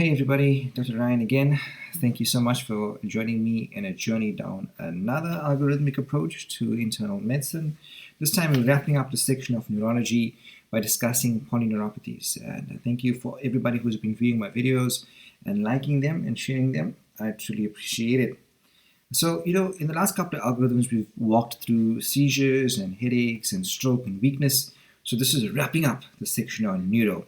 Hey everybody, Dr. Ryan again. Thank you so much for joining me in a journey down another algorithmic approach to internal medicine. This time we're wrapping up the section of neurology by discussing polyneuropathies. And thank you for everybody who's been viewing my videos and liking them and sharing them. I truly appreciate it. So, in the last couple of algorithms, we've walked through seizures and headaches and stroke and weakness. So this is wrapping up the section on neuro.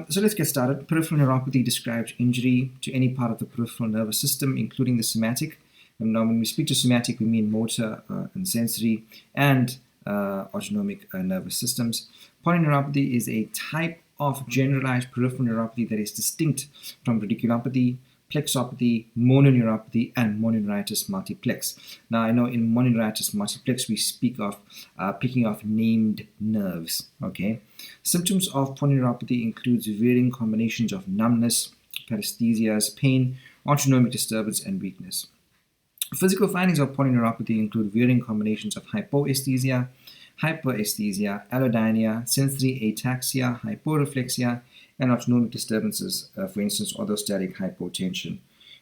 So let's get started. Peripheral neuropathy describes injury to any part of the peripheral nervous system, including the somatic. And now, when we speak to somatic, we mean motor and sensory and autonomic nervous systems. Polyneuropathy is a type of generalized peripheral neuropathy that is distinct from radiculopathy, plexopathy, mononeuropathy, and mononeuritis multiplex. Now, I know in mononeuritis multiplex, we speak of picking off named nerves, okay? Symptoms of polyneuropathy includes varying combinations of numbness, paresthesias, pain, autonomic disturbance, and weakness. Physical findings of polyneuropathy include varying combinations of hypoesthesia, hyperesthesia, allodynia, sensory ataxia, hyporeflexia, and autonomic disturbances, for instance, orthostatic hypotension.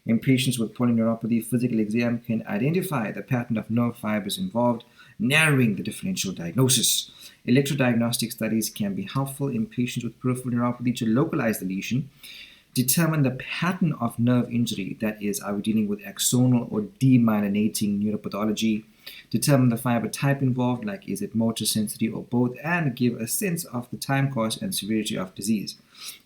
In patients with polyneuropathy, physical exam can identify the pattern of nerve fibers involved, narrowing the differential diagnosis. Electrodiagnostic studies can be helpful in patients with peripheral neuropathy to localize the lesion, determine the pattern of nerve injury, that is, are we dealing with axonal or demyelinating neuropathology, determine the fiber type involved, like is it motor, sensory, or both, and give a sense of the time course and severity of disease.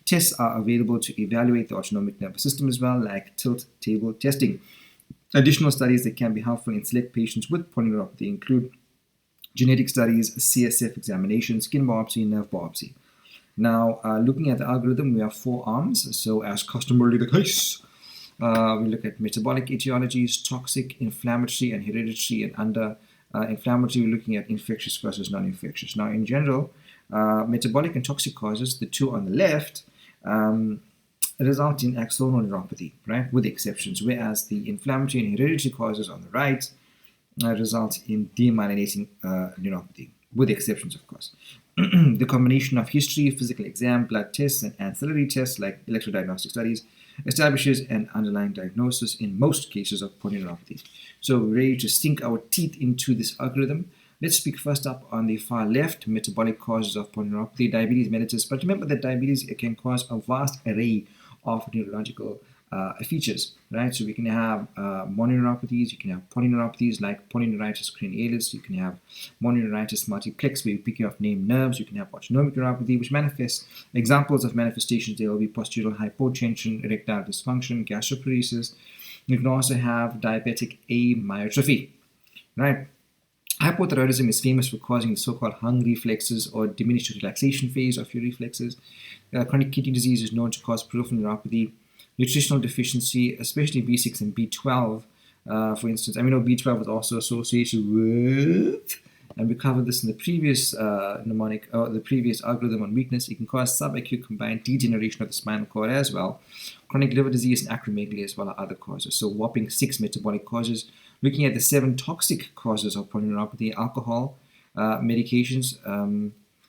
Tests are available to evaluate the autonomic nervous system as well, like tilt table testing. Additional studies that can be helpful in select patients with polyneuropathy include genetic studies, CSF examination, skin biopsy, nerve biopsy. Now, looking at the algorithm, we have 4 arms. So, as customarily the case, we look at metabolic etiologies, toxic, inflammatory, and hereditary. And under inflammatory, we're looking at infectious versus non-infectious. Now, in general, metabolic and toxic causes, the two on the left, result in axonal neuropathy, right, with exceptions, whereas the inflammatory and hereditary causes on the right result in demyelinating neuropathy, with exceptions, of course. The combination of history, physical exam, blood tests, and ancillary tests like electrodiagnostic studies establishes an underlying diagnosis in most cases of polyneuropathy. So we're ready to sink our teeth into this algorithm. Let's speak first up on the far left, metabolic causes of polyneuropathy, diabetes mellitus. But remember that diabetes can cause a vast array of neurological features, right? So we can have mononeuropathies, you can have polyneuropathies like polyneuritis cranialis, you can have mononeuritis multiplex where you pick off named nerves, you can have autonomic neuropathy, which manifests, examples of manifestations, there will be postural hypotension, erectile dysfunction, gastroparesis. You can also have diabetic amyotrophy, right? Hypothyroidism is famous for causing the so-called hung reflexes or diminished relaxation phase of your reflexes. Chronic kidney disease is known to cause peripheral neuropathy. Nutritional deficiency, especially B6 and B12, for instance. I mean, B12 is also associated with, and we covered this in the previous the previous algorithm on weakness. It can cause subacute combined degeneration of the spinal cord as well. Chronic liver disease and acromegaly as well are other causes. So whopping 6 metabolic causes. Looking at the 7 toxic causes of polyneuropathy: alcohol, medications,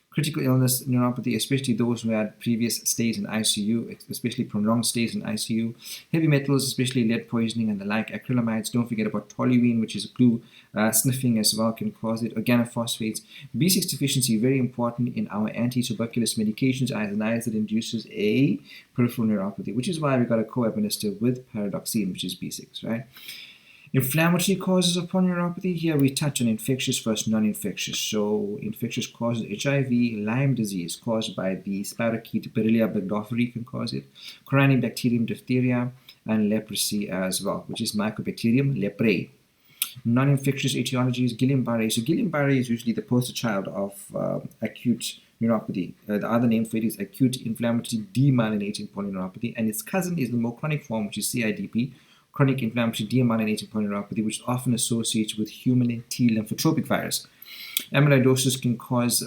critical illness neuropathy, especially those who had previous stays in ICU, especially prolonged stays in ICU, heavy metals, especially lead poisoning and the like, acrylamides. Don't forget about toluene, which is glue, sniffing as well can cause it, organophosphates. B6 deficiency, very important in our anti-tuberculous medications, isoniazid, that induces a peripheral neuropathy, which is why we got to co-administer with paradoxine, which is B6, right? Inflammatory causes of polyneuropathy, here we touch on infectious versus non-infectious. So infectious causes, HIV, Lyme disease caused by the spirochete Borrelia burgdorferi can cause it, Corynebacterium diphtheria, and leprosy as well, which is Mycobacterium leprae. Non-infectious etiologies, Guillain-Barré. So Guillain-Barré is usually the poster child of acute neuropathy. The other name for it is acute inflammatory demyelinating polyneuropathy, and its cousin is the more chronic form, which is CIDP, chronic inflammatory demyelinating polyneuropathy, which is often associated with human T lymphotropic virus. Amyloidosis can cause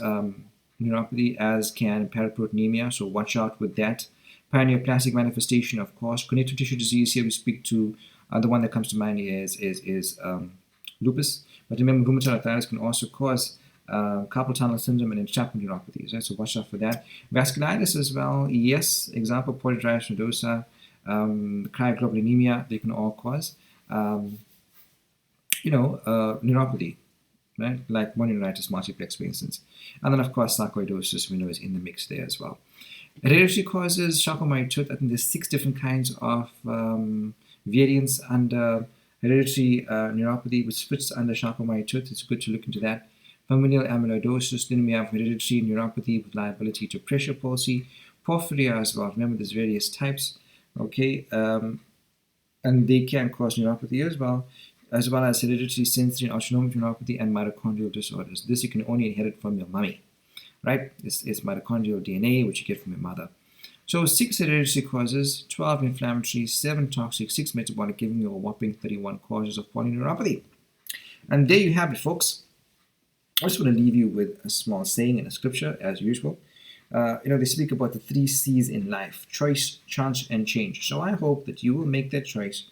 neuropathy, as can paraproteinemia, so watch out with that. Paraneoplastic manifestation, of course. Connective tissue disease, here we speak to the one that comes to mind is lupus. But remember, rheumatoid arthritis can also cause carpal tunnel syndrome, and entrapment neuropathies. Right? So watch out for that. Vasculitis as well. Yes, example polydrive nodosa, cryoglobulinemia. They can all cause, neuropathy, right? Like mononeuritis multiplex, for instance. And then, of course, sarcoidosis, we know, is in the mix there as well. Hereditary causes, Charcot-Marie-Tooth. I think there's 6 different kinds of variants under hereditary neuropathy, which fits under Charcot-Marie-Tooth. It's good to look into that. Familial amyloidosis. Then we have hereditary neuropathy with liability to pressure palsy. Porphyria as well. Remember, there's various types. Okay, and they can cause neuropathy as well as hereditary sensory and autonomic neuropathy and mitochondrial disorders. This you can only inherit from your mommy, right? It's mitochondrial DNA, which you get from your mother. So 6 hereditary causes, 12 inflammatory, 7 toxic, 6 metabolic, giving you a whopping 31 causes of polyneuropathy. And there you have it, folks. I just want to leave you with a small saying in a scripture, as usual. They speak about the 3 C's in life: choice, chance, and change. So I hope that you will make that choice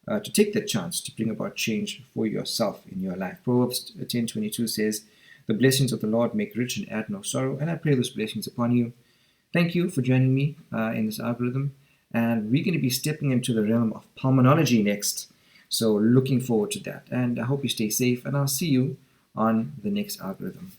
to take that chance to bring about change for yourself in your life. Proverbs 10:22 says, "The blessings of the Lord make rich and add no sorrow." And I pray those blessings upon you. Thank you for joining me in this algorithm. And we're going to be stepping into the realm of pulmonology next. So looking forward to that. And I hope you stay safe. And I'll see you on the next algorithm.